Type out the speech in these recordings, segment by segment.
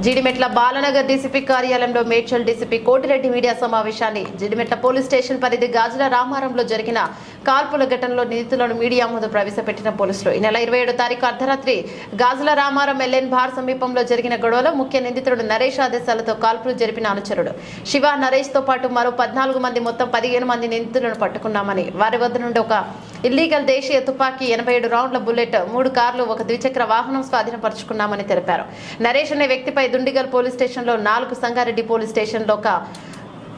Jeedimetla Balanagar DCP కార్యాలయంలో Medchal DCP Koti Reddy media సమావేశాన్ని Jeedimetla police station పరిధి గాజుల రామారంలో జరిగిన కాల్పుల ఘటనలో నిందితులను మీడియా ముందు ప్రవేశపెట్టిన పోలీసులు ఈ నెల 27వ తారీఖు అర్ధరాత్రి గాజుల రామారం ఎల్ఎన్ బార్ సమీపంలో జరిగిన గొడవలో ముఖ్య నిందితుడు నరేష్ ఆదేశాలతో కాల్పులు జరిపిన అనుచరుడు శివ నరేష్ తో పాటు మరో 14 మంది మొత్తం 15 మంది నిందితులను పట్టుకున్నామని వారి వద్ద నుండి ఒక ఇల్లీగల్ దేశీయ తుపాకీ 87 రౌండ్ల బుల్లెట్ 3 కార్లు ఒక ద్విచక్ర వాహనం స్వాధీనపరుచుకున్నామని తెలిపారు. నరేష్ అనే వ్యక్తిపై దుండిగల్ పోలీస్ స్టేషన్లో 4 సంగారెడ్డి పోలీస్ స్టేషన్లో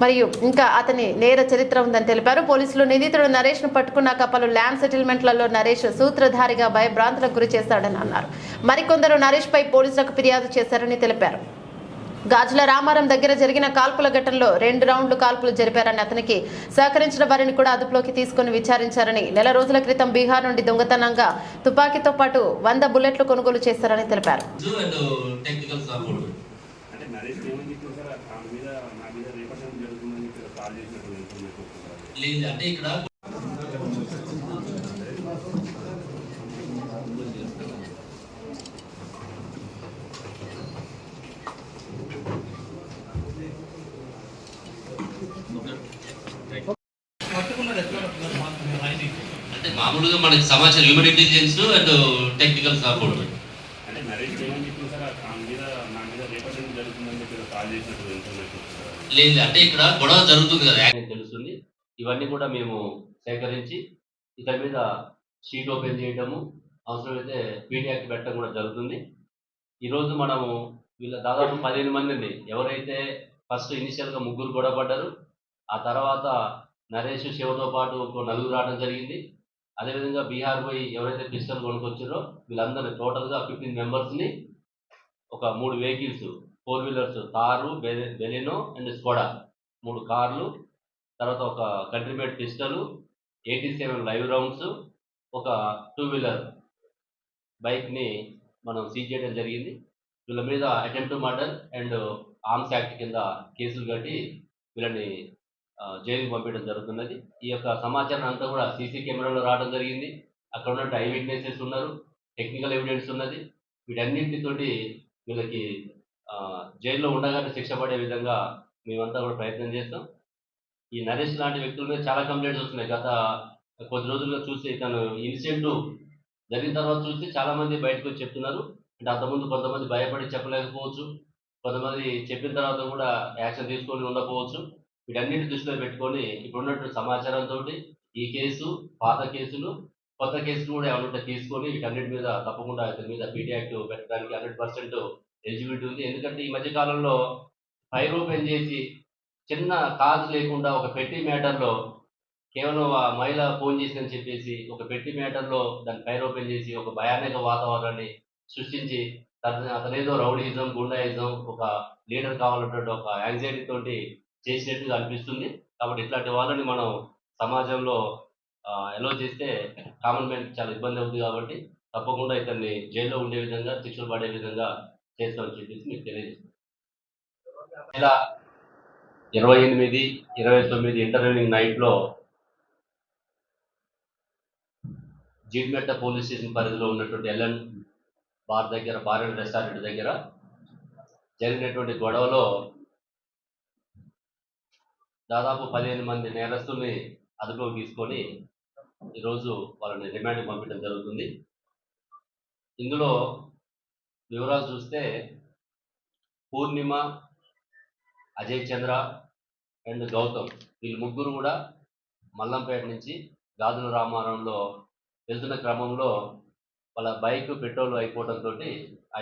మరియు ఇంకా అతని నేర చరిత్ర ఉందని తెలిపారు. పోలీసులు నిందితుడు నరేష్ ను పట్టుకున్నాక పలు ల్యాండ్ సెటిల్మెంట్లలో నరేష్ సూత్రధారిగా భయభ్రాంతులకు గురి చేశాడని అన్నారు. మరికొందరు నరేష్ పై పోలీసులకు ఫిర్యాదు చేశారని తెలిపారు. గాజుల రామారం దగ్గర జరిగిన కాల్పుల ఘటనలో 2 రౌండ్లు కాల్పులు జరిపారని అతనికి సహకరించిన వారిని కూడా అదుపులోకి తీసుకుని విచారించారని నెల రోజుల క్రితం బీహార్ నుండి దొంగతనంగా తుపాకీతో పాటు 100 బుల్లెట్లు కొనుగోలు చేశారని తెలిపారు. అంటే మామూలుగా మనకి సమాచారం human intelligence and technical support అంటే నరేష్ ఏమని చెప్పింది సార్ నా మీద రేపటి జరుగుతుందని చెప్పి కాల్ చేసినట్టు ఇన్ఫర్మేషన్ లేదు. అంటే ఇక్కడ గొడవ జరుగుతుంది కదా తెలుస్తుంది. ఇవన్నీ కూడా మేము సేకరించి ఇతని మీద షీట్ ఓపెన్ చేయడము అవసరమైతే పీడీ యాక్ట్ పెట్టడం కూడా జరుగుతుంది. ఈరోజు మనము వీళ్ళ దాదాపు 15 మందిని ఎవరైతే ఫస్ట్ ఇనిషియల్గా 3 గొడవ పడ్డారు, ఆ తర్వాత నరేష్ శివతో పాటు ఒక 4 రావడం జరిగింది. అదేవిధంగా బీహార్ పోయి ఎవరైతే పిస్టల్ కొనుక్కొచ్చారో వీళ్ళందరినీ టోటల్గా 15 మెంబర్స్ని ఒక 3 వెహికల్స్ 4 వీలర్స్ తారు, బెలెనో అండ్ స్కోడా 3 కార్లు, తర్వాత ఒక కంట్రీమేడ్ పిస్టలు, 87 లైవ్ రౌండ్స్, ఒక 2 వీలర్ బైక్ని మనం సీజ్ చేయడం జరిగింది. వీళ్ళ మీద attempt murder and arms act కింద కేసులు కట్టి వీళ్ళని జైలుకి పంపించడం జరుగుతున్నది. ఈ యొక్క సమాచారం అంతా కూడా సీసీ కెమెరాలో రావడం జరిగింది. అక్కడ ఉన్నట్టు ఐ విట్నెసెస్ ఉన్నారు, టెక్నికల్ ఎవిడెన్స్ ఉన్నది. వీటన్నింటితోటి వీళ్ళకి జైల్లో ఉండగానే శిక్ష పడే విధంగా మేమంతా కూడా ప్రయత్నం చేస్తాం. ఈ నరేష్ లాంటి వ్యక్తుల మీద చాలా కంప్లైంట్స్ వస్తున్నాయి. గత కొద్ది రోజులుగా చూస్తే తను ఇన్సిడెంట్ జరిగిన తర్వాత చూస్తే చాలామంది బయటకు వచ్చి చెప్తున్నారు. అంటే అంతకుముందు కొంతమంది భయపడి చెప్పలేకపోవచ్చు, కొంతమంది చెప్పిన తర్వాత కూడా యాక్షన్ తీసుకొని ఉండకపోవచ్చు. వీటన్నిటి దృష్టిలో పెట్టుకొని ఇప్పుడున్నటువంటి సమాచారంతో ఈ కేసు, పాత కేసులు, కొత్త కేసులు కూడా ఏమన్నా తీసుకొని వీటన్నిటి మీద తప్పకుండా ఇతని మీద పీడీ యాక్ట్ పెట్టడానికి 100% ఎలిజిబిలిటీ ఉంది. ఎందుకంటే ఈ మధ్య కాలంలో ఫైర్ ఓపెన్ చేసి చిన్న కాజ్ లేకుండా ఒక పెట్టి మ్యాటర్లో కేవలం ఆ మహిళ ఫోన్ చేసిందని చెప్పేసి ఒక పెట్టి మ్యాటర్లో దాన్ని ఫైర్ ఓపెన్ చేసి ఒక భయానక వాతావరణాన్ని సృష్టించి అతనేదో రౌడీయిజం, గుండాయిజం, ఒక లీడర్ కావాలన్నటువంటి ఒక యాంగ్జైటీ తోటి చేసినట్టుగా అనిపిస్తుంది. కాబట్టి ఇట్లాంటి వాళ్ళని మనం సమాజంలో ఎలో చేస్తే కామన్ మ్యాన్కి చాలా ఇబ్బంది అవుతుంది. కాబట్టి తప్పకుండా ఇతన్ని జైల్లో ఉండే విధంగా, శిక్షలు పడే విధంగా చేస్తామని చెప్పేసి మీకు తెలియజేస్తాం. ఇలా 28, 29 ఇంటర్వ్యూనింగ్ నైట్లో జీడిమెట్ట పోలీస్ స్టేషన్ పరిధిలో ఉన్నటువంటి ఎల్ఎన్ బార్ దగ్గర, బార్ అండ్ రెస్టారెంట్ దగ్గర జరిగినటువంటి గొడవలో దాదాపు 15 మంది నేరస్తుల్ని అదుపులోకి తీసుకొని ఈరోజు వాళ్ళని రిమాండ్కి పంపించడం జరుగుతుంది. ఇందులో వివరాలు చూస్తే పూర్ణిమ, అజయ్ చంద్ర అండ్ గౌతమ్ వీళ్ళు 3 కూడా మల్లంపేట నుంచి గాజుల రామారంలో వెళ్తున్న క్రమంలో వాళ్ళ బైక్ పెట్రోల్ అయిపోవడంతో ఆ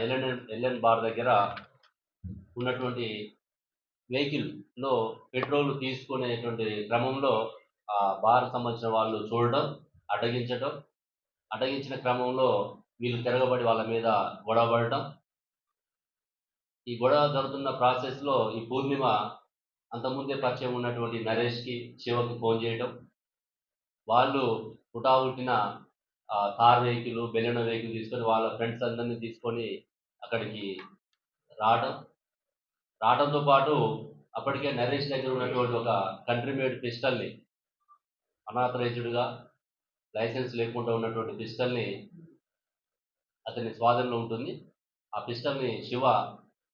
ఎల్ఎన్ బార్ దగ్గర ఉన్నటువంటి వెహికల్లో పెట్రోల్ తీసుకునేటువంటి క్రమంలో ఆ బార్ సంబంధించిన వాళ్ళు చూడడం, అడ్డగించిన క్రమంలో వీళ్ళు తిరగబడి వాళ్ళ మీద గొడవ పడటం. ఈ గొడవ జరుగుతున్న ప్రాసెస్లో ఈ పూర్ణిమ అంతకుముందే పరిచయం ఉన్నటువంటి నరేష్కి, శివకి ఫోన్ చేయడం, వాళ్ళు హుటాహుటిన థార్ వెహికల్, బెలెనో వెహికల్ తీసుకొని వాళ్ళ ఫ్రెండ్స్ అందరినీ తీసుకొని అక్కడికి రావడంతో పాటు అప్పటికే నరేష్ దగ్గర ఉన్నటువంటి ఒక కంట్రీమేడ్ పిస్టల్ని, అనాథరైజ్డ్గా లైసెన్స్ లేకుండా ఉన్నటువంటి పిస్టల్ని అతని స్వాధీనంలో ఉంటుంది. ఆ పిస్టల్ని శివ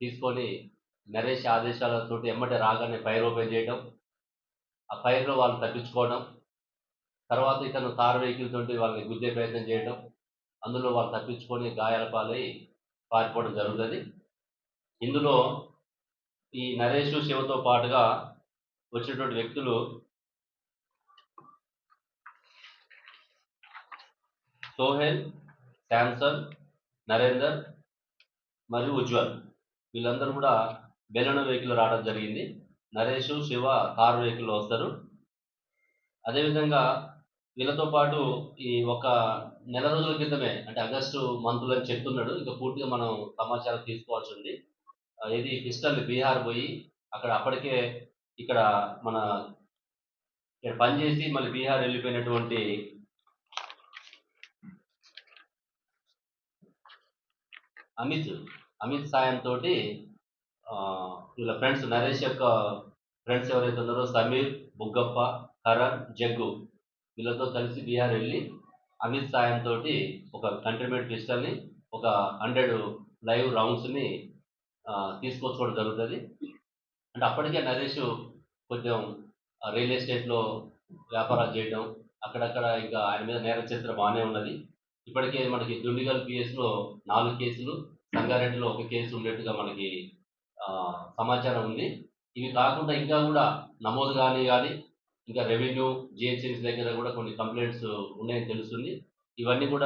తీసుకొని నరేష్ ఆదేశాలతోటి ఎమ్మటే రాగానే ఫైర్ ఓపెన్ చేయడం, ఆ ఫైర్లో వాళ్ళు తప్పించుకోవడం, తర్వాత ఇతను కారు వెహికల్ తోటి వాళ్ళని గుద్దే ప్రయత్నం చేయడం, అందులో వాళ్ళు తప్పించుకొని గాయాల పాలై పారిపోవడం జరుగుతుంది. ఇందులో ఈ నరేష్ శివతో పాటుగా వచ్చినటువంటి వ్యక్తులు సోహెల్, శాంసన్, నరేందర్ మరియు ఉజ్వల్ వీళ్ళందరూ కూడా బెలూన్ వెహికల్ రావడం జరిగింది. నరేష్, శివ కారు వెహికల్లో వస్తారు. అదేవిధంగా వీళ్ళతో పాటు ఈ ఒక నెల రోజుల క్రితమే అంటే ఆగస్టు మంత్లో అని చెప్తున్నాడు. ఇంకా పూర్తిగా మనం సమాచారం తీసుకోవాల్సి ఉంది. ఇది పిస్టల్ బీహార్ పోయి అక్కడ అప్పటికే ఇక్కడ మన ఇక్కడ పనిచేసి మళ్ళీ బీహార్ వెళ్ళిపోయినటువంటి అమిత్ సాయంతో వీళ్ళ ఫ్రెండ్స్ నరేష్ యొక్క ఫ్రెండ్స్ ఎవరైతే ఉన్నారో సమీర్, బుగ్గప్ప, కరణ్, జగ్గు వీళ్ళతో కలిసి బీహార్ వెళ్ళి అమిత్ సాయంతో ఒక కంట్రీమేట్ పిస్టల్ని ఒక 100 లైవ్ రౌండ్స్ని తీసుకొచ్చుకోవడం జరుగుతుంది. అంటే అప్పటికే నరేష్ కొంచెం రియల్ ఎస్టేట్లో వ్యాపారాలు చేయడం, అక్కడక్కడ ఇంకా ఆయన మీద నేర చరిత్ర బాగానే ఉన్నది. ఇప్పటికే మనకి దుండిగల్ పిఎస్లో 4 కేసులు, సంగారెడ్డిలో 1 కేసు ఉన్నట్టుగా మనకి సమాచారం ఉంది. ఇవి కాకుండా ఇంకా కూడా నమోదు కానీ ఇంకా రెవెన్యూ, జిహెచ్ఎంసీ దగ్గర కూడా కొన్ని కంప్లైంట్స్ ఉన్నాయని తెలుస్తుంది. ఇవన్నీ కూడా